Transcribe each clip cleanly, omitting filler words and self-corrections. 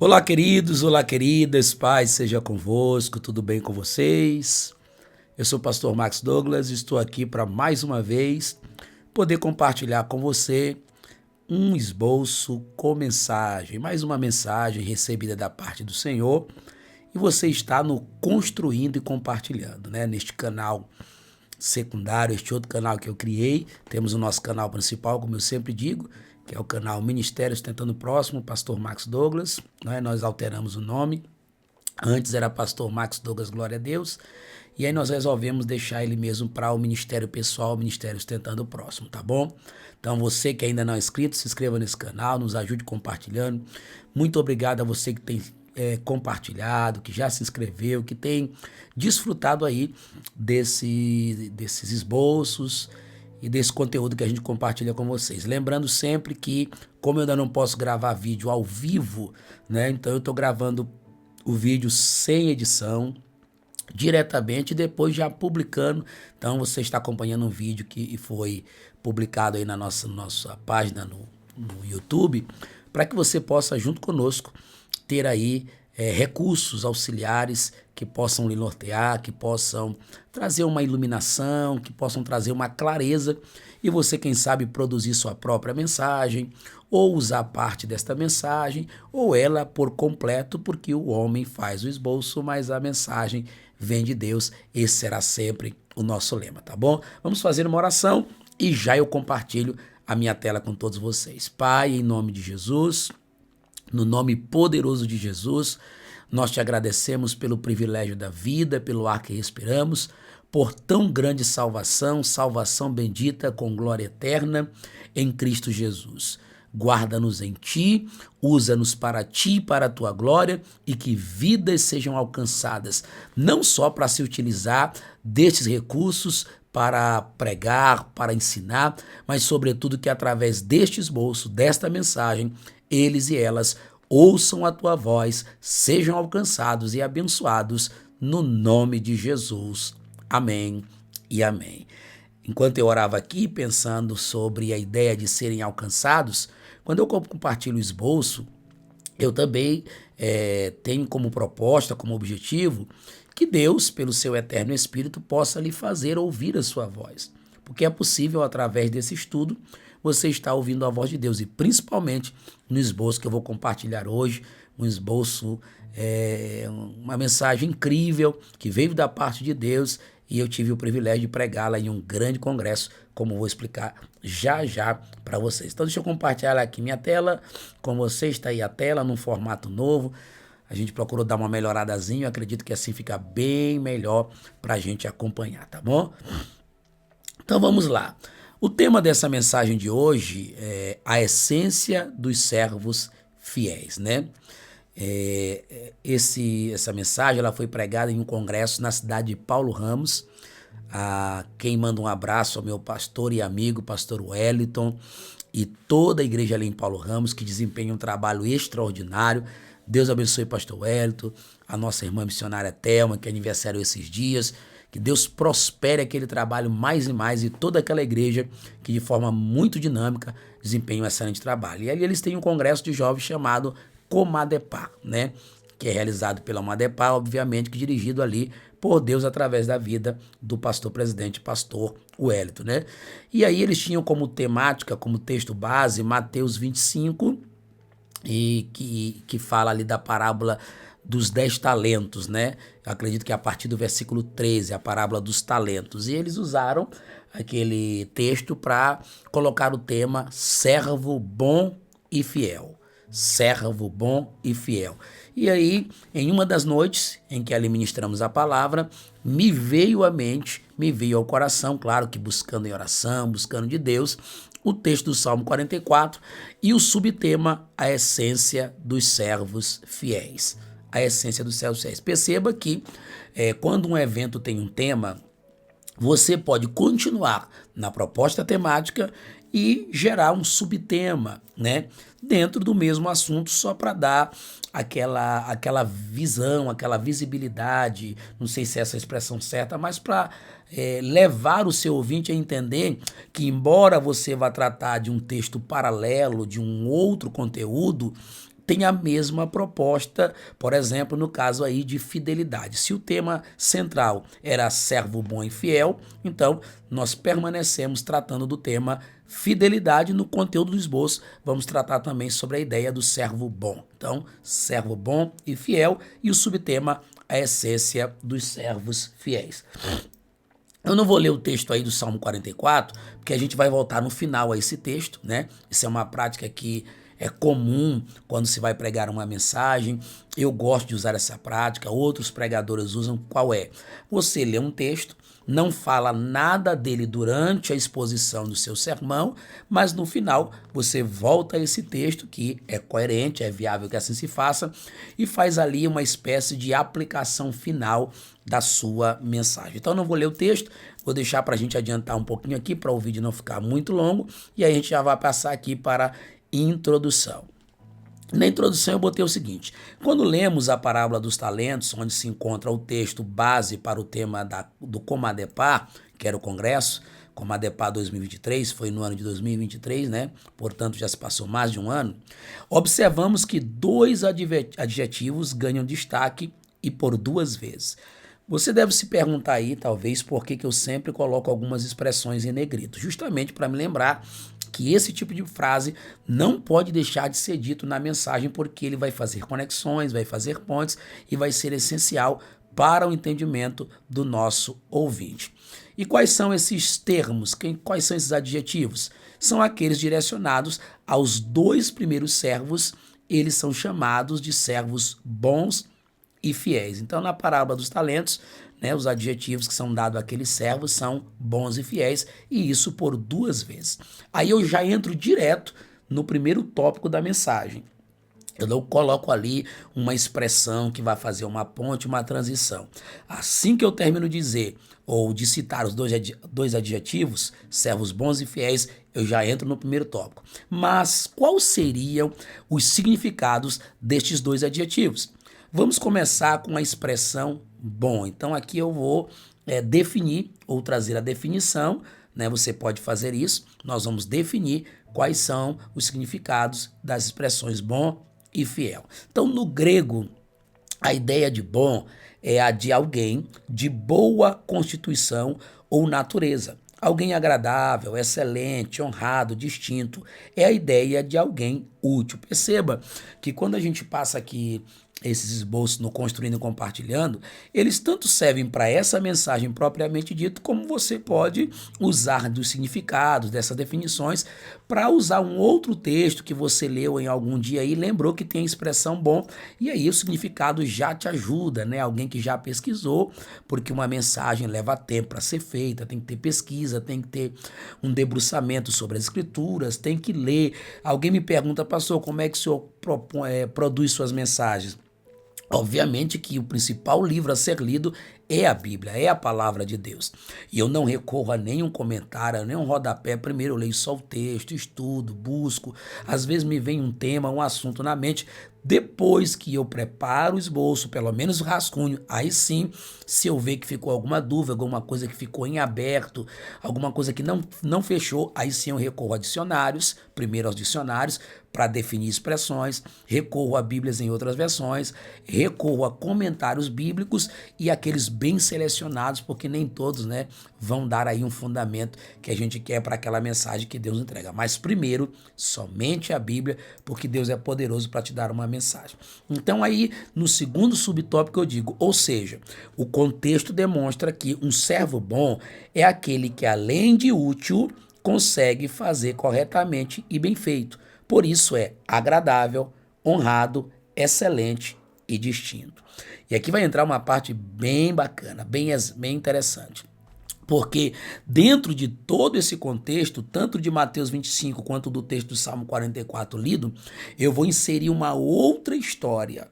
Olá, queridos, olá, queridas, paz seja convosco, tudo bem com vocês? Eu sou o pastor Max Douglas e estou aqui para mais uma vez poder compartilhar com você um esboço com mensagem, mais uma mensagem recebida da parte do Senhor e você está no Construindo e Compartilhando, né? Neste canal secundário, este outro canal que eu criei, temos o nosso canal principal, como eu sempre digo, que é o canal Ministério Sustentando o Próximo, Pastor Max Douglas, né? Nós alteramos o nome, antes era Pastor Max Douglas, glória a Deus, e aí nós resolvemos deixar ele mesmo para o Ministério Pessoal, o Ministério Sustentando o Próximo, tá bom? Então você que ainda não é inscrito, se inscreva nesse canal, nos ajude compartilhando. Muito obrigado a você que tem compartilhado, que já se inscreveu, que tem desfrutado aí desses esboços e desse conteúdo que a gente compartilha com vocês. Lembrando sempre que, como eu ainda não posso gravar vídeo ao vivo, né? Então eu estou gravando o vídeo sem edição, diretamente e depois já publicando. Então você está acompanhando um vídeo que foi publicado aí na nossa página no YouTube, para que você possa, junto conosco, ter aí recursos auxiliares que possam lhe nortear, que possam trazer uma iluminação, que possam trazer uma clareza e você, quem sabe, produzir sua própria mensagem ou usar parte desta mensagem ou ela por completo, porque o homem faz o esboço, mas a mensagem vem de Deus. Esse será sempre o nosso lema, tá bom? Vamos fazer uma oração e já eu compartilho a minha tela com todos vocês. Pai, em nome de Jesus, no nome poderoso de Jesus, nós te agradecemos pelo privilégio da vida, pelo ar que respiramos, por tão grande salvação, salvação bendita com glória eterna em Cristo Jesus. Guarda-nos em ti, usa-nos para ti e para a tua glória e que vidas sejam alcançadas, não só para se utilizar destes recursos para pregar, para ensinar, mas sobretudo que através deste esboço, desta mensagem, eles e elas ouçam a tua voz, sejam alcançados e abençoados no nome de Jesus. Amém e amém. Enquanto eu orava aqui pensando sobre a ideia de serem alcançados, quando eu compartilho o esboço, eu também tenho como proposta, como objetivo, que Deus, pelo seu eterno Espírito, possa lhe fazer ouvir a sua voz. Porque é possível, através desse estudo, você estar ouvindo a voz de Deus. E principalmente no esboço que eu vou compartilhar hoje, um esboço, uma mensagem incrível que veio da parte de Deus e eu tive o privilégio de pregá-la em um grande congresso, como eu vou explicar já já para vocês. Então deixa eu compartilhar aqui minha tela com vocês, está aí a tela num formato novo. A gente procurou dar uma melhoradazinha, eu acredito que assim fica bem melhor para a gente acompanhar, tá bom? Então vamos lá. O tema dessa mensagem de hoje é a essência dos servos fiéis, né? Essa mensagem ela foi pregada em um congresso na cidade de Paulo Ramos. Quem manda um abraço ao meu pastor e amigo, pastor Wellington, e toda a igreja ali em Paulo Ramos, que desempenha um trabalho extraordinário. Deus abençoe pastor Wellington, a nossa irmã missionária Thelma, que é aniversário esses dias. Que Deus prospere aquele trabalho mais e mais e toda aquela igreja que de forma muito dinâmica desempenha um excelente trabalho. E ali eles têm um congresso de jovens chamado Comadepar, né? Que é realizado pela Madepar, obviamente, que dirigido ali por Deus através da vida do pastor presidente, pastor Wellington, né? E aí eles tinham como temática, como texto base, Mateus 25, e que fala ali da parábola dos 10 talentos, né? Eu acredito que a partir do versículo 13, a parábola dos talentos. E eles usaram aquele texto para colocar o tema servo bom e fiel. Servo bom e fiel. E aí, em uma das noites em que ali ministramos a palavra, me veio à mente, me veio ao coração, claro que buscando em oração, buscando de Deus, o texto do Salmo 44 e o subtema, a essência dos servos fiéis. A essência dos servos fiéis. Perceba que quando um evento tem um tema, você pode continuar na proposta temática e gerar um subtema, né, dentro do mesmo assunto, só para dar aquela visão, aquela visibilidade, não sei se é essa a expressão certa, mas para levar o seu ouvinte a entender que, embora você vá tratar de um texto paralelo, de um outro conteúdo, tem a mesma proposta, por exemplo, no caso aí de fidelidade. Se o tema central era servo bom e fiel, então nós permanecemos tratando do tema fidelidade. No conteúdo do esboço, vamos tratar também sobre a ideia do servo bom. Então, servo bom e fiel, e o subtema, a essência dos servos fiéis. Eu não vou ler o texto aí do Salmo 44, porque a gente vai voltar no final a esse texto, né? Isso é uma prática que é comum quando se vai pregar uma mensagem. Eu gosto de usar essa prática, outros pregadores usam. Qual é? Você lê um texto, não fala nada dele durante a exposição do seu sermão, mas no final você volta a esse texto que é coerente, é viável que assim se faça, e faz ali uma espécie de aplicação final da sua mensagem. Então eu não vou ler o texto, vou deixar para a gente adiantar um pouquinho aqui para o vídeo não ficar muito longo, e aí a gente já vai passar aqui para introdução. Na introdução eu botei o seguinte: quando lemos a parábola dos talentos, onde se encontra o texto base para o tema do Comadepar, que era o congresso, Comadepar 2023, foi no ano de 2023, né? Portanto, já se passou mais de um ano. Observamos que dois adjetivos ganham destaque e por duas vezes. Você deve se perguntar aí, talvez, por que eu sempre coloco algumas expressões em negrito, justamente para me lembrar que esse tipo de frase não pode deixar de ser dito na mensagem, porque ele vai fazer conexões, vai fazer pontes e vai ser essencial para o entendimento do nosso ouvinte. E quais são esses termos? Quais são esses adjetivos? São aqueles direcionados aos dois primeiros servos. Eles são chamados de servos bons e fiéis. Então, na parábola dos talentos, né, os adjetivos que são dados àqueles servos são bons e fiéis, e isso por duas vezes. Aí eu já entro direto no primeiro tópico da mensagem. Eu não coloco ali uma expressão que vai fazer uma ponte, uma transição. Assim que eu termino de dizer, ou de citar os dois adjetivos, servos bons e fiéis, eu já entro no primeiro tópico. Mas quais seriam os significados destes dois adjetivos? Vamos começar com a expressão bom. Então aqui eu vou definir ou trazer a definição, né? Você pode fazer isso. Nós vamos definir quais são os significados das expressões bom e fiel. Então, no grego, a ideia de bom é a de alguém de boa constituição ou natureza. Alguém agradável, excelente, honrado, distinto. É a ideia de alguém útil. Perceba que quando a gente passa aqui esses esboços no Construindo e Compartilhando, eles tanto servem para essa mensagem propriamente dita, como você pode usar dos significados, dessas definições, para usar um outro texto que você leu em algum dia e lembrou que tem a expressão bom, e aí o significado já te ajuda, né? Alguém que já pesquisou, porque uma mensagem leva tempo para ser feita, tem que ter pesquisa, tem que ter um debruçamento sobre as escrituras, tem que ler. Alguém me pergunta, pastor, como é que o senhor produz suas mensagens? Obviamente que o principal livro a ser lido é a Bíblia, é a palavra de Deus. E eu não recorro a nenhum comentário, a nenhum rodapé. Primeiro eu leio só o texto, estudo, busco. Às vezes me vem um tema, um assunto na mente. Depois que eu preparo o esboço, pelo menos o rascunho, aí sim, se eu ver que ficou alguma dúvida, alguma coisa que ficou em aberto, alguma coisa que não fechou, aí sim eu recorro a dicionários, primeiro aos dicionários, para definir expressões, recorro a Bíblias em outras versões, recorro a comentários bíblicos e aqueles bem selecionados, porque nem todos, né, vão dar aí um fundamento que a gente quer para aquela mensagem que Deus entrega. Mas primeiro, somente a Bíblia, porque Deus é poderoso para te dar uma mensagem. Então aí, no segundo subtópico eu digo, ou seja, o contexto demonstra que um servo bom é aquele que, além de útil, consegue fazer corretamente e bem feito. Por isso é agradável, honrado, excelente e distinto. E aqui vai entrar uma parte bem bacana, bem interessante. Porque dentro de todo esse contexto, tanto de Mateus 25 quanto do texto do Salmo 44 lido, eu vou inserir uma outra história.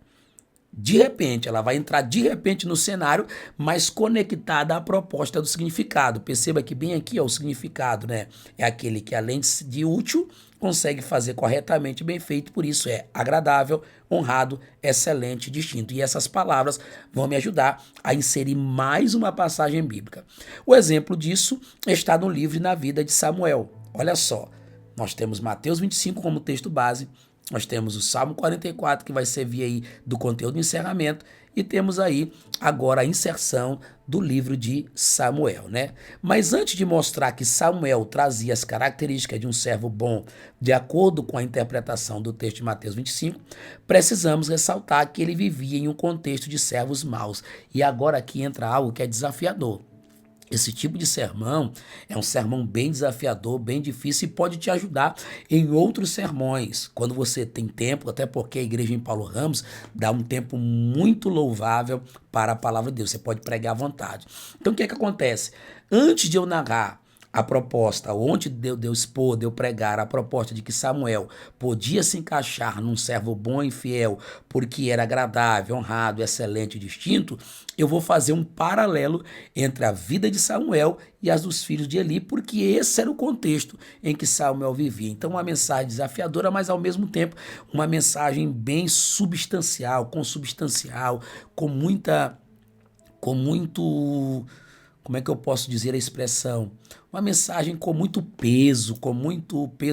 De repente, ela vai entrar de repente no cenário, mas conectada à proposta do significado. Perceba que bem aqui, ó, o significado, né? É aquele que, além de útil, consegue fazer corretamente bem feito, por isso é agradável, honrado, excelente, distinto. E essas palavras vão me ajudar a inserir mais uma passagem bíblica. O exemplo disso está no livro Na Vida de Samuel. Olha só, nós temos Mateus 25 como texto base, nós temos o Salmo 44, que vai servir aí do conteúdo de encerramento, e temos aí agora a inserção do livro de Samuel, né? Mas antes de mostrar que Samuel trazia as características de um servo bom, de acordo com a interpretação do texto de Mateus 25, precisamos ressaltar que ele vivia em um contexto de servos maus. E agora aqui entra algo que é desafiador. Esse tipo de sermão é um sermão bem desafiador, bem difícil e pode te ajudar em outros sermões, quando você tem tempo, até porque a igreja em Paulo Ramos dá um tempo muito louvável para a palavra de Deus, você pode pregar à vontade. Então o que é que acontece? Antes de eu narrar a proposta, onde Deus expor, de eu pregar a proposta de que Samuel podia se encaixar num servo bom e fiel, porque era agradável, honrado, excelente e distinto, eu vou fazer um paralelo entre a vida de Samuel e as dos filhos de Eli, porque esse era o contexto em que Samuel vivia. Então, uma mensagem desafiadora, mas ao mesmo tempo uma mensagem bem substancial, consubstancial, com muito, como é que eu posso dizer a expressão? Uma mensagem com muito peso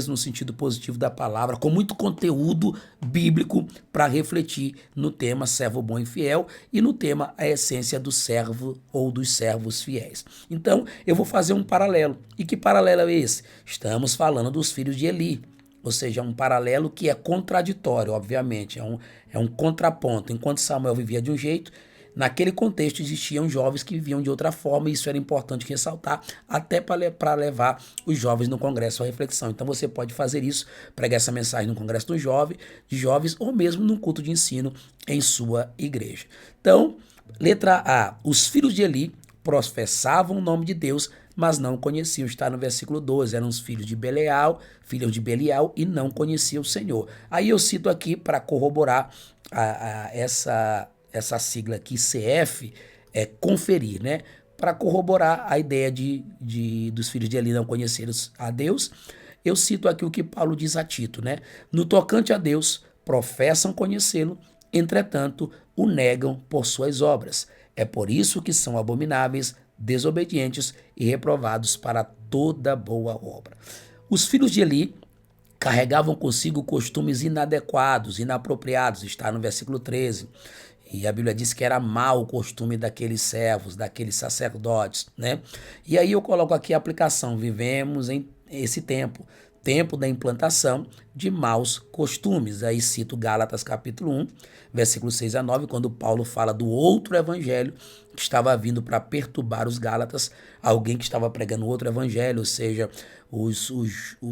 no sentido positivo da palavra, com muito conteúdo bíblico para refletir no tema servo bom e fiel e no tema a essência do servo ou dos servos fiéis. Então, eu vou fazer um paralelo. E que paralelo é esse? Estamos falando dos filhos de Eli. Ou seja, um paralelo que é contraditório, obviamente, é um contraponto. Enquanto Samuel vivia de um jeito, naquele contexto existiam jovens que viviam de outra forma, e isso era importante ressaltar, até para levar os jovens no congresso à reflexão. Então você pode fazer isso, pregar essa mensagem no congresso de jovens, ou mesmo num culto de ensino em sua igreja. Então, letra A, os filhos de Eli professavam o nome de Deus, mas não conheciam. Está no versículo 12, eram os filhos de Belial, e não conheciam o Senhor. Aí eu cito aqui para corroborar essa sigla aqui, CF, é conferir, né? Para corroborar a ideia dos filhos de Eli não conhecerem a Deus, eu cito aqui o que Paulo diz a Tito, né? No tocante a Deus, professam conhecê-lo, entretanto, o negam por suas obras. É por isso que são abomináveis, desobedientes e reprovados para toda boa obra. Os filhos de Eli carregavam consigo costumes inadequados, inapropriados, está no versículo 13. E a Bíblia diz que era mau o costume daqueles servos, daqueles sacerdotes, né? E aí eu coloco aqui a aplicação. Vivemos em esse tempo da implantação de maus costumes. Aí cito Gálatas capítulo 1, versículo 6 a 9, quando Paulo fala do outro evangelho que estava vindo para perturbar os Gálatas, alguém que estava pregando outro evangelho, ou seja,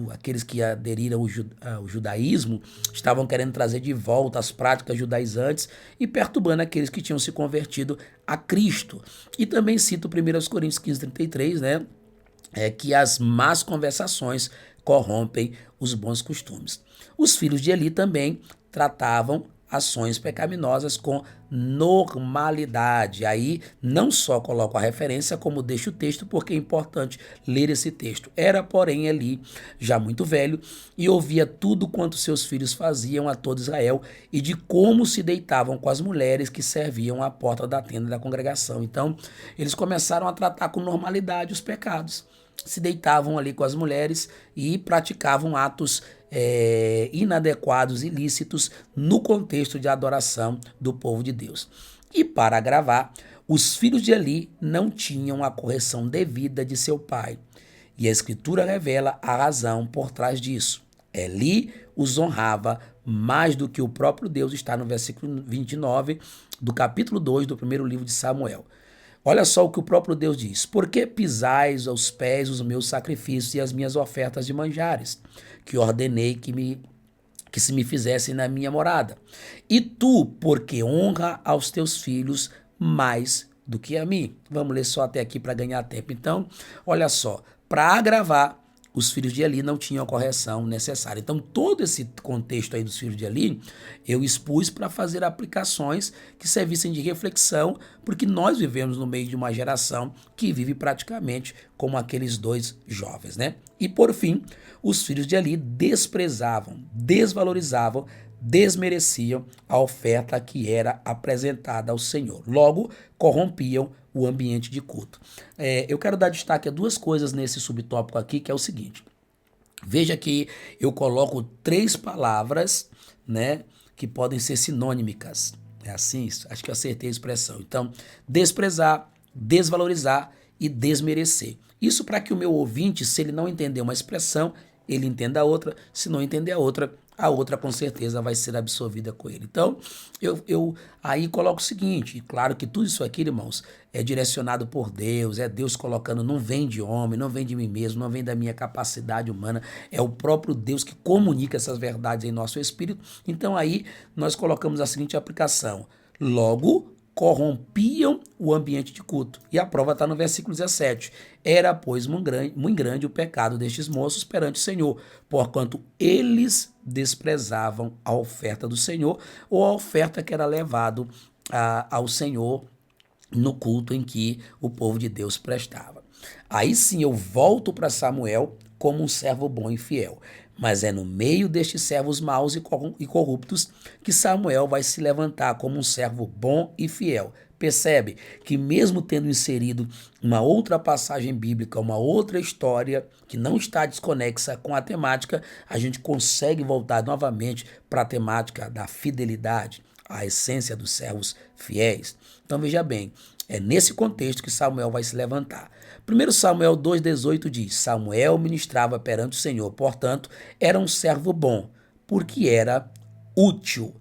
aqueles que aderiram ao judaísmo estavam querendo trazer de volta as práticas judaizantes e perturbando aqueles que tinham se convertido a Cristo. E também cito 1 Coríntios 15:33, né? Que as más conversações corrompem os bons costumes. Os filhos de Eli também tratavam ações pecaminosas com normalidade. Aí não só coloco a referência, como deixo o texto, porque é importante ler esse texto. Era, porém, Eli já muito velho e ouvia tudo quanto seus filhos faziam a todo Israel e de como se deitavam com as mulheres que serviam à porta da tenda da congregação. Então, eles começaram a tratar com normalidade os pecados. Se deitavam ali com as mulheres e praticavam atos inadequados, ilícitos, no contexto de adoração do povo de Deus. E para agravar, os filhos de Eli não tinham a correção devida de seu pai. E a Escritura revela a razão por trás disso. Eli os honrava mais do que o próprio Deus, está no versículo 29 do capítulo 2 do primeiro livro de Samuel. Olha só o que o próprio Deus diz. Por que pisais aos pés os meus sacrifícios e as minhas ofertas de manjares, que ordenei que se me fizessem na minha morada? E tu, porque honra aos teus filhos mais do que a mim? Vamos ler só até aqui para ganhar tempo. Então, olha só, para agravar, os filhos de Eli não tinham a correção necessária. Então, todo esse contexto aí dos filhos de Eli, eu expus para fazer aplicações que servissem de reflexão, porque nós vivemos no meio de uma geração que vive praticamente como aqueles dois jovens, né? E, por fim, os filhos de Eli desprezavam, desvalorizavam, desmereciam a oferta que era apresentada ao Senhor. Logo, corrompiam o ambiente de culto. Eu quero dar destaque a duas coisas nesse subtópico aqui, que é o seguinte. Veja que eu coloco três palavras né, que podem ser sinônimicas. É assim? Acho que eu acertei a expressão. Então, desprezar, desvalorizar e desmerecer. Isso para que o meu ouvinte, se ele não entender uma expressão, ele entenda a outra. Se não entender a outra com certeza vai ser absorvida com ele. Então, eu aí coloco o seguinte, claro que tudo isso aqui, irmãos, é direcionado por Deus, é Deus colocando, não vem de homem, não vem de mim mesmo, não vem da minha capacidade humana, é o próprio Deus que comunica essas verdades em nosso espírito. Então aí nós colocamos a seguinte aplicação: logo corrompiam o ambiente de culto. E a prova está no versículo 17. Era, pois, muito grande o pecado destes moços perante o Senhor, porquanto eles desprezavam a oferta do Senhor, ou a oferta que era levado ao Senhor no culto em que o povo de Deus prestava. Aí sim eu volto para Samuel como um servo bom e fiel. Mas é no meio destes servos maus e corruptos que Samuel vai se levantar como um servo bom e fiel. Percebe que mesmo tendo inserido uma outra passagem bíblica, uma outra história que não está desconexa com a temática, a gente consegue voltar novamente para a temática da fidelidade, a essência dos servos fiéis. Então veja bem, é nesse contexto que Samuel vai se levantar. 1 Samuel 2,18 diz: Samuel ministrava perante o Senhor, portanto, era um servo bom, porque era útil.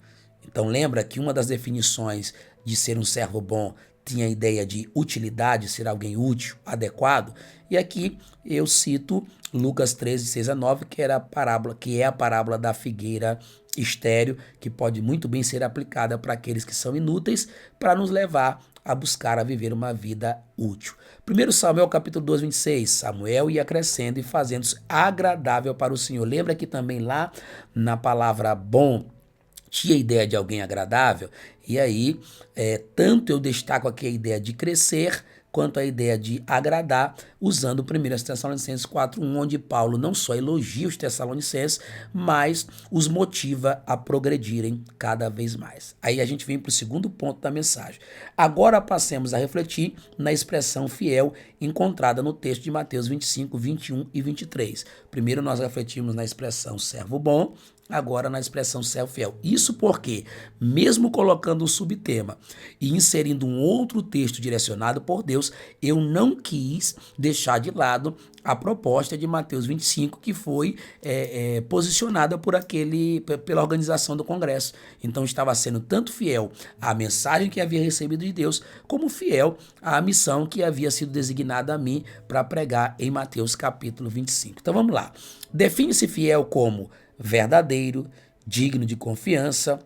Então lembra que uma das definições de ser um servo bom tinha a ideia de utilidade, ser alguém útil, adequado. E aqui eu cito Lucas 13, 6 a 9, que é a parábola da figueira estéril, que pode muito bem ser aplicada para aqueles que são inúteis, para nos levar a buscar a viver uma vida útil. 1 Samuel capítulo 2, 26, Samuel ia crescendo e fazendo-se agradável para o Senhor. Lembra que também lá na palavra bom tinha a ideia de alguém agradável? E aí, tanto eu destaco aqui a ideia de crescer, quanto a ideia de agradar, usando 1 Tessalonicenses 4:1, onde Paulo não só elogia os Tessalonicenses, mas os motiva a progredirem cada vez mais. Aí a gente vem para o segundo ponto da mensagem. Agora passemos a refletir na expressão fiel encontrada no texto de Mateus 25, 21 e 23. Primeiro nós refletimos na expressão servo bom, agora na expressão servo fiel. Isso porque, mesmo colocando um subtema e inserindo um outro texto direcionado por Deus, eu não quis deixar de lado a proposta de Mateus 25, que foi posicionada pela organização do Congresso. Então estava sendo tanto fiel à mensagem que havia recebido de Deus, como fiel à missão que havia sido designada a mim para pregar em Mateus capítulo 25. Então vamos lá. Define-se fiel como verdadeiro, digno de confiança,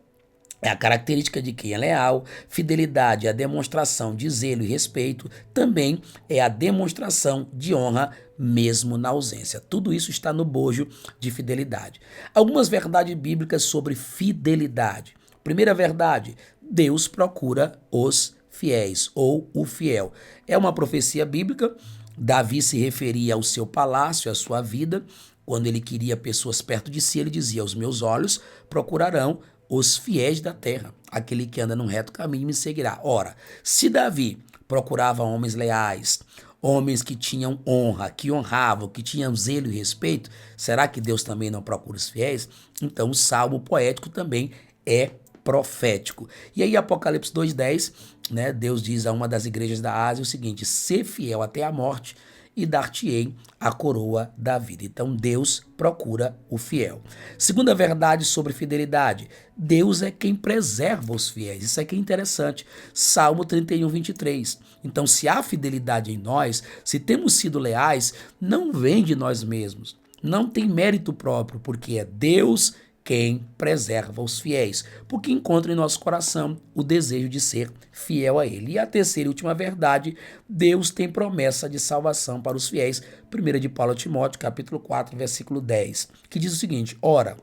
é a característica de quem é leal. Fidelidade é a demonstração de zelo e respeito, também é a demonstração de honra, mesmo na ausência. Tudo isso está no bojo de fidelidade. Algumas verdades bíblicas sobre fidelidade. Primeira verdade: Deus procura os fiéis, ou o fiel. É uma profecia bíblica. Davi se referia ao seu palácio, à sua vida. Quando ele queria pessoas perto de si, ele dizia: os meus olhos procurarão os fiéis da terra, aquele que anda num reto caminho me seguirá. Ora, se Davi procurava homens leais, homens que tinham honra, que honravam, que tinham zelo e respeito, será que Deus também não procura os fiéis? Então o salmo poético também é profético. E aí Apocalipse 2:10, né, Deus diz a uma das igrejas da Ásia o seguinte: ser fiel até a morte e dar-te-ei a coroa da vida. Então Deus procura o fiel. Segunda verdade sobre fidelidade: Deus é quem preserva os fiéis. Isso aqui é interessante. Salmo 31, 23. Então, se há fidelidade em nós, se temos sido leais, não vem de nós mesmos. Não tem mérito próprio, porque é Deus quem preserva os fiéis, porque encontra em nosso coração o desejo de ser fiel a Ele. E a terceira e última verdade: Deus tem promessa de salvação para os fiéis. 1 de Paulo a Timóteo, capítulo 4, versículo 10, que diz o seguinte: ora,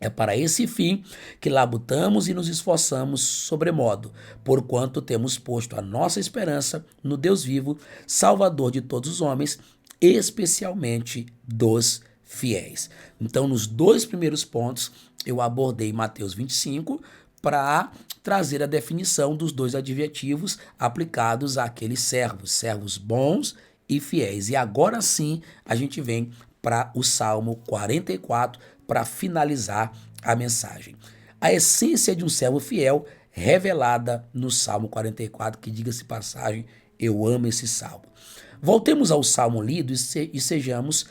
é para esse fim que labutamos e nos esforçamos sobremodo, porquanto temos posto a nossa esperança no Deus vivo, Salvador de todos os homens, especialmente dos fiéis. Então, nos dois primeiros pontos, eu abordei Mateus 25 para trazer a definição dos dois adjetivos aplicados àqueles servos, servos bons e fiéis. E agora sim, a gente vem para o Salmo 44 para finalizar a mensagem. a essência de um servo fiel revelada no Salmo 44, que, diga-se de passagem, eu amo esse salmo. Voltemos ao salmo lido e sejamos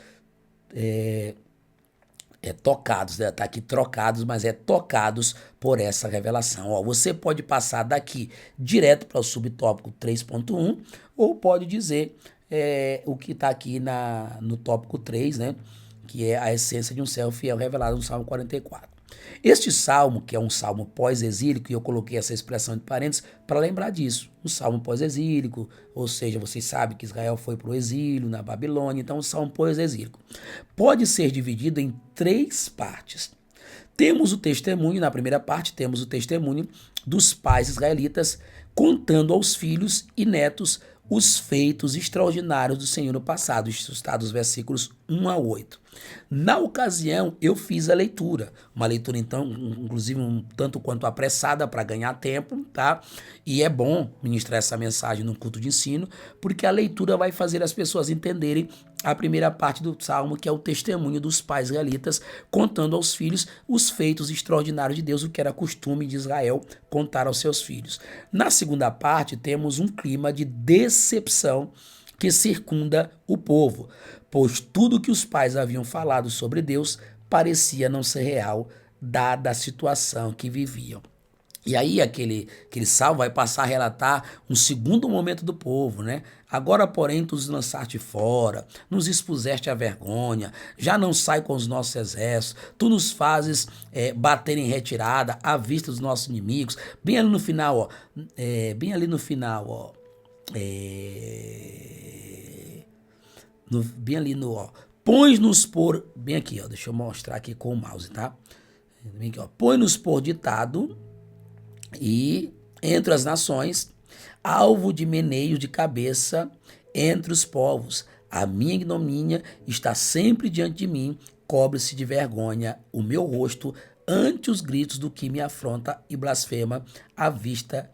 tocados, né? Tá aqui trocados, mas tocados por essa revelação. Ó, você pode passar daqui direto para o subtópico 3.1 ou pode dizer o que está aqui no tópico 3, né? Que é a essência de um servo fiel revelado no Salmo 44. Este salmo, que é um salmo pós-exílico, e eu coloquei essa expressão de parênteses para lembrar disso, um salmo pós-exílico, ou seja, vocês sabem que Israel foi para o exílio na Babilônia, então um salmo pós-exílico. Pode ser dividido em 3 partes. Temos o testemunho, na primeira parte, temos o testemunho dos pais israelitas contando aos filhos e netos os feitos extraordinários do Senhor no passado. Isso está dos versículos 1 a 8. Na ocasião, eu fiz a leitura. Uma leitura, então, inclusive um tanto quanto apressada para ganhar tempo, tá? E é bom ministrar essa mensagem no culto de ensino, porque a leitura vai fazer as pessoas entenderem a primeira parte do salmo, que é o testemunho dos pais israelitas, contando aos filhos os feitos extraordinários de Deus, o que era costume de Israel contar aos seus filhos. Na segunda parte, temos um clima de decepção que circunda o povo, pois tudo que os pais haviam falado sobre Deus parecia não ser real, dada a situação que viviam. E aí aquele salmo vai passar a relatar um segundo momento do povo, né? Agora, porém, tu nos lançaste fora, nos expuseste à vergonha, já não sai com os nossos exércitos, tu nos fazes bater em retirada à vista dos nossos inimigos. Bem ali no final, ó, bem ali no, ó, põe-nos por, bem aqui, ó, deixa eu mostrar aqui com o mouse, tá? Bem aqui, ó, põe-nos por ditado e entre as nações, alvo de meneio de cabeça entre os povos. A minha ignomínia está sempre diante de mim, cobre-se de vergonha o meu rosto ante os gritos do que me afronta e blasfema à vista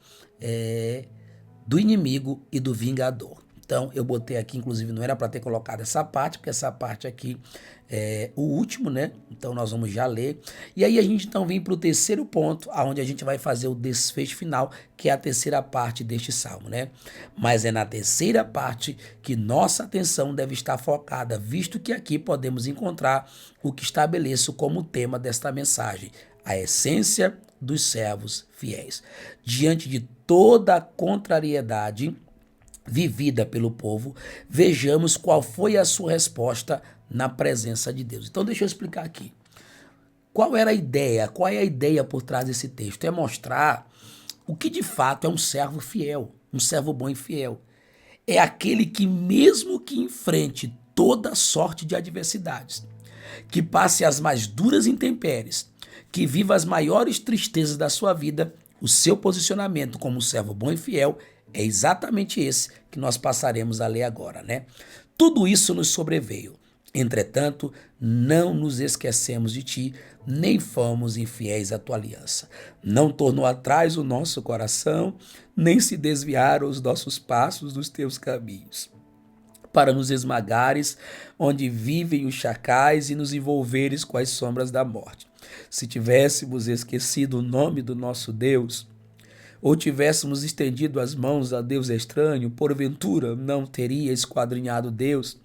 do inimigo e do vingador. Então, eu botei aqui, inclusive não era para ter colocado essa parte, porque essa parte aqui é o último, né? Então, nós vamos já ler. E aí, a gente então vem para o terceiro ponto, onde a gente vai fazer o desfecho final, que é a terceira parte deste salmo, né? Mas é na terceira parte que nossa atenção deve estar focada, visto que aqui podemos encontrar o que estabeleço como tema desta mensagem, a essência dos servos fiéis. Diante de toda a contrariedade vivida pelo povo, vejamos qual foi a sua resposta na presença de Deus. Então deixa eu explicar aqui. Qual era a ideia? Qual é a ideia por trás desse texto? É mostrar o que de fato é um servo fiel, um servo bom e fiel. É aquele que, mesmo que enfrente toda sorte de adversidades, que passe as mais duras intempéries, que viva as maiores tristezas da sua vida, o seu posicionamento como um servo bom e fiel é exatamente esse que nós passaremos a ler agora, né? Tudo isso nos sobreveio. Entretanto, não nos esquecemos de ti, nem fomos infiéis à tua aliança. Não tornou atrás o nosso coração, nem se desviaram os nossos passos dos teus caminhos, para nos esmagares onde vivem os chacais e nos envolveres com as sombras da morte. Se tivéssemos esquecido o nome do nosso Deus, ou tivéssemos estendido as mãos a Deus estranho, porventura não teria esquadrinhado Deus,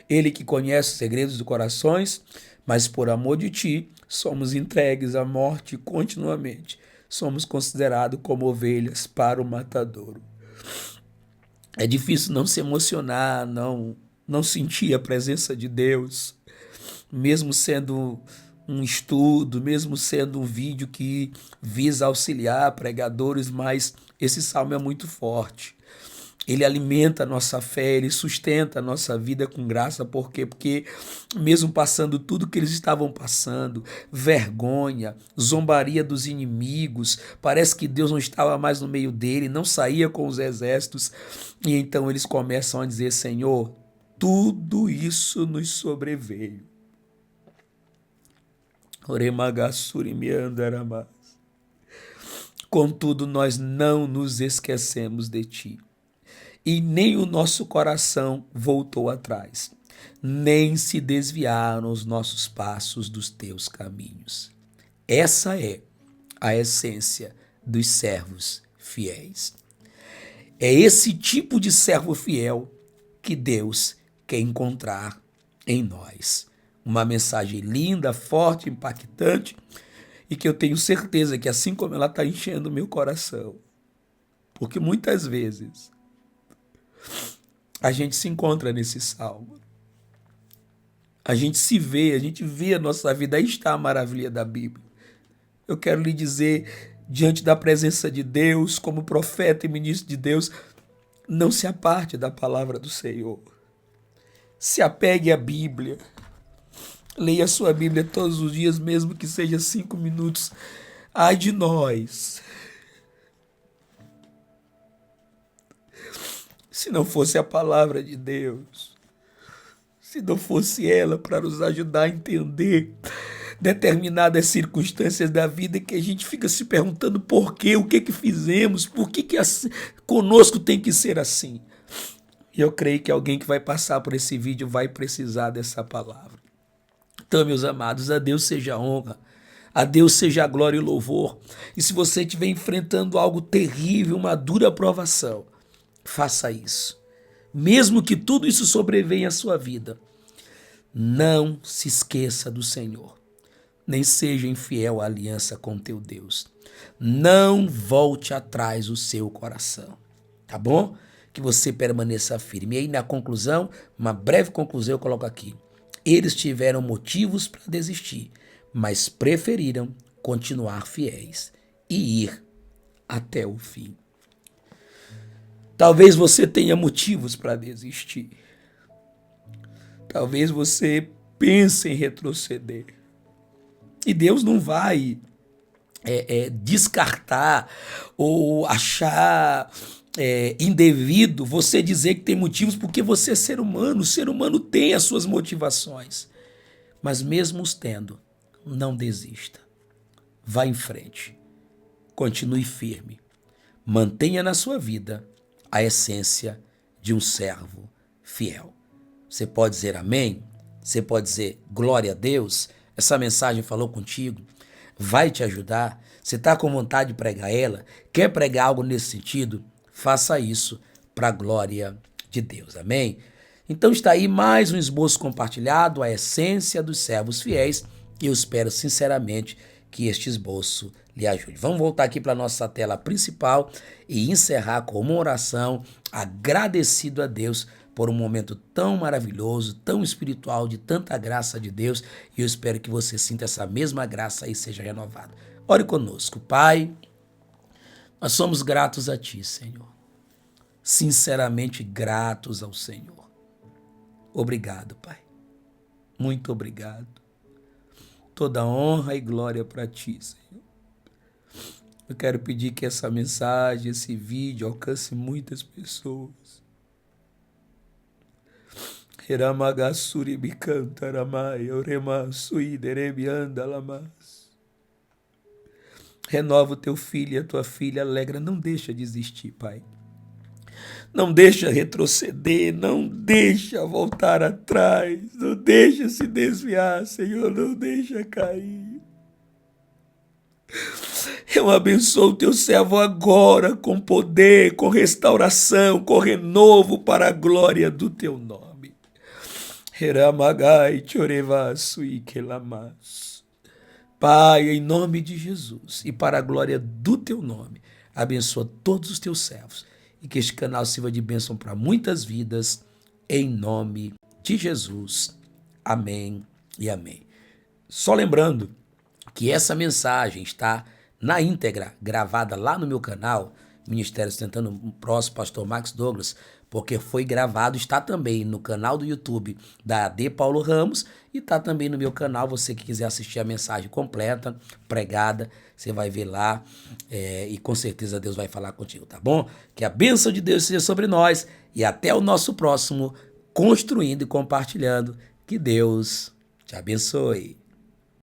ele que conhece os segredos dos corações, mas por amor de ti, somos entregues à morte continuamente, somos considerados como ovelhas para o matadouro. É difícil não se emocionar, não sentir a presença de Deus, mesmo sendo um estudo, mesmo sendo um vídeo que visa auxiliar pregadores, mas esse salmo é muito forte. Ele alimenta a nossa fé, ele sustenta a nossa vida com graça. Por quê? Porque mesmo passando tudo que eles estavam passando, vergonha, zombaria dos inimigos, parece que Deus não estava mais no meio dele, não saía com os exércitos. E então eles começam a dizer, Senhor, tudo isso nos sobreveio. Contudo, nós não nos esquecemos de ti, e nem o nosso coração voltou atrás, nem se desviaram os nossos passos dos teus caminhos. Essa é a essência dos servos fiéis. É esse tipo de servo fiel que Deus quer encontrar em nós. Uma mensagem linda, forte, impactante e que eu tenho certeza que assim como ela está enchendo o meu coração, porque muitas vezes a gente se encontra nesse salmo. A gente se vê, a gente vê a nossa vida. Aí está a maravilha da Bíblia. Eu quero lhe dizer, diante da presença de Deus, como profeta e ministro de Deus, não se aparte da palavra do Senhor. Se apegue à Bíblia. Leia a sua Bíblia todos os dias, mesmo que seja 5 minutos. Ai de nós. Se não fosse a palavra de Deus, se não fosse ela para nos ajudar a entender determinadas circunstâncias da vida que a gente fica se perguntando por quê, o que que fizemos, por que assim, conosco tem que ser assim. E eu creio que alguém que vai passar por esse vídeo vai precisar dessa palavra. Então, meus amados, a Deus seja a honra, a Deus seja a glória e o louvor. E se você estiver enfrentando algo terrível, uma dura provação, faça isso. Mesmo que tudo isso sobrevenha à sua vida, não se esqueça do Senhor. Nem seja infiel à aliança com teu Deus. Não volte atrás o seu coração. Tá bom? Que você permaneça firme. E aí, na conclusão, uma breve conclusão eu coloco aqui. Eles tiveram motivos para desistir, mas preferiram continuar fiéis e ir até o fim. Talvez você tenha motivos para desistir. Talvez você pense em retroceder. E Deus não vai descartar ou achar indevido você dizer que tem motivos, porque você é ser humano. O ser humano tem as suas motivações. Mas mesmo os tendo, não desista. Vá em frente. Continue firme. Mantenha na sua vida a essência de um servo fiel. Você pode dizer amém? Você pode dizer glória a Deus? Essa mensagem falou contigo? Vai te ajudar? Você está com vontade de pregar ela? Quer pregar algo nesse sentido? Faça isso para a glória de Deus. Amém? Então está aí mais um esboço compartilhado, a essência dos servos fiéis. E eu espero sinceramente que este esboço lhe ajude. Vamos voltar aqui para a nossa tela principal e encerrar com uma oração agradecido a Deus por um momento tão maravilhoso, tão espiritual, de tanta graça de Deus, e eu espero que você sinta essa mesma graça e seja renovado. Ore conosco. Pai, nós somos gratos a Ti, Senhor. Sinceramente gratos ao Senhor. Obrigado, Pai. Muito obrigado. Toda honra e glória para Ti, Senhor. Eu quero pedir que essa mensagem, esse vídeo alcance muitas pessoas. Renova o teu filho e a tua filha, alegra, não deixa desistir, Pai. Não deixa retroceder, não deixa voltar atrás, não deixa se desviar, Senhor, não deixa cair. Eu abençoo o teu servo agora com poder, com restauração, com renovo para a glória do teu nome. Pai, em nome de Jesus e para a glória do teu nome, abençoa todos os teus servos e que este canal sirva de bênção para muitas vidas, em nome de Jesus. Amém e amém. Só lembrando que essa mensagem está na íntegra, gravada lá no meu canal, Ministério Sustentando o Próximo, Pastor Max Douglas, porque foi gravado, está também no canal do YouTube da AD Paulo Ramos e está também no meu canal. Você que quiser assistir a mensagem completa, pregada, você vai ver lá e com certeza Deus vai falar contigo, tá bom? Que a bênção de Deus seja sobre nós e até o nosso próximo Construindo e Compartilhando. Que Deus te abençoe.